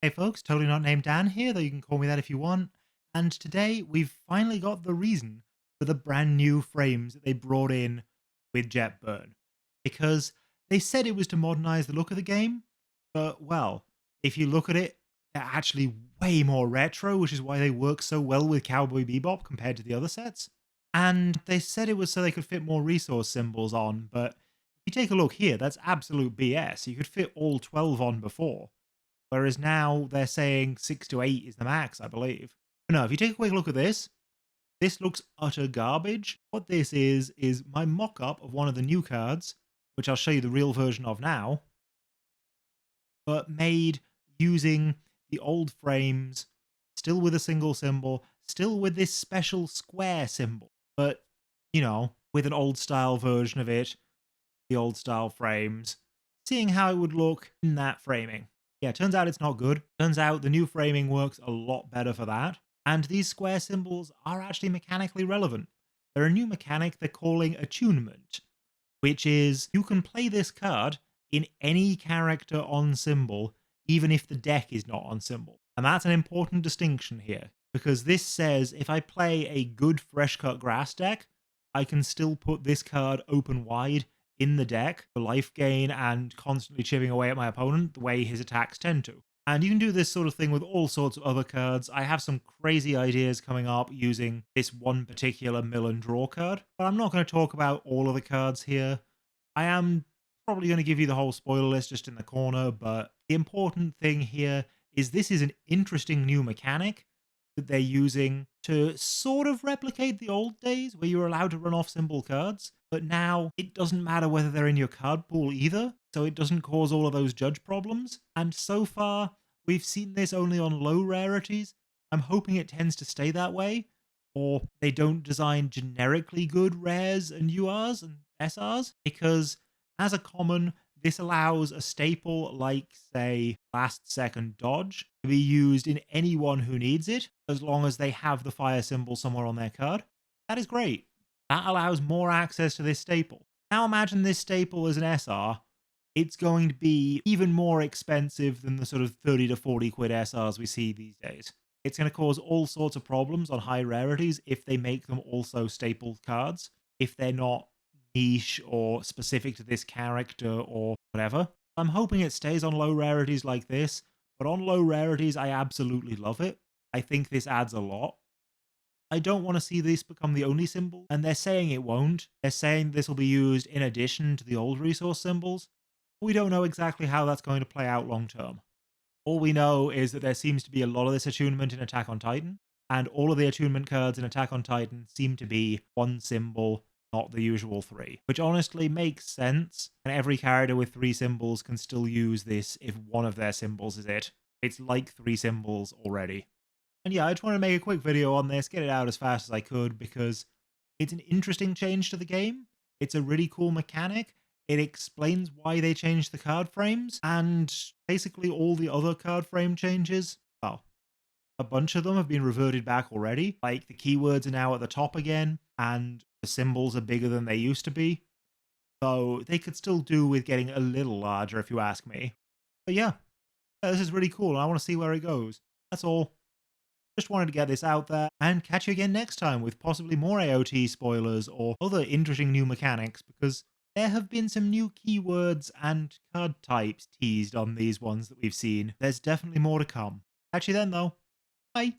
Hey folks, totally not named Dan here, though you can call me that if you want. And today we've finally got the reason for the brand new frames that they brought in with Jetburn. Because they said it was to modernize the look of the game, but well, if you look at it, they're actually way more retro, which is why they work so well with Cowboy Bebop compared to the other sets. And they said it was so they could fit more resource symbols on, but if you take a look here, that's absolute BS. You could fit all 12 on before. Whereas now they're saying 6 to 8 is the max, I believe. But no, if you take a quick look at this looks utter garbage. What this is my mock-up of one of the new cards, which I'll show you the real version of now, but made using the old frames, still with a single symbol, still with this special square symbol, but, you know, with an old style version of it, the old style frames, seeing how it would look in that framing. Yeah, turns out it's not good. Turns out the new framing works a lot better for that. And these square symbols are actually mechanically relevant. They're a new mechanic they're calling Attunement, which is you can play this card in any character on symbol, even if the deck is not on symbol. And that's an important distinction here, because this says if I play a good fresh cut grass deck, I can still put this card open wide in the deck for life gain and constantly chipping away at my opponent the way his attacks tend to. And you can do this sort of thing with all sorts of other cards. I have some crazy ideas coming up using this one particular mill and draw card, but I'm not going to talk about all of the cards here. I am probably going to give you the whole spoiler list just in the corner, but the important thing here is this is an interesting new mechanic that they're using to sort of replicate the old days where you were allowed to run off symbol cards, but now it doesn't matter whether they're in your card pool either, so it doesn't cause all of those judge problems. And so far, we've seen this only on low rarities. I'm hoping it tends to stay that way, or they don't design generically good rares and URs and SRs, because as a common, this allows a staple like, say, last second dodge to be used in anyone who needs it, as long as they have the fire symbol somewhere on their card. That is great. That allows more access to this staple. Now imagine this staple as an SR. It's going to be even more expensive than the sort of 30 to 40 quid SRs we see these days. It's going to cause all sorts of problems on high rarities if they make them also staple cards, if they're not niche or specific to this character or whatever. I'm hoping it stays on low rarities like this, but on low rarities, I absolutely love it. I think this adds a lot. I don't want to see this become the only symbol, and they're saying it won't. They're saying this will be used in addition to the old resource symbols. We don't know exactly how that's going to play out long term. All we know is that there seems to be a lot of this attunement in Attack on Titan, and all of the attunement cards in Attack on Titan seem to be one symbol, not the usual three, which honestly makes sense, and every character with three symbols can still use this if one of their symbols is it. It's like three symbols already. And yeah, I just want to make a quick video on this, get it out as fast as I could, because it's an interesting change to the game. It's a really cool mechanic. It explains why they changed the card frames, and basically all the other card frame changes, well, a bunch of them have been reverted back already. Like, the keywords are now at the top again, and the symbols are bigger than they used to be. So they could still do with getting a little larger, if you ask me. But yeah, this is really cool, and I want to see where it goes. That's all. Just wanted to get this out there, and catch you again next time with possibly more AOT spoilers or other interesting new mechanics, because there have been some new keywords and card types teased on these ones that we've seen. There's definitely more to come. Catch you then, though. Bye.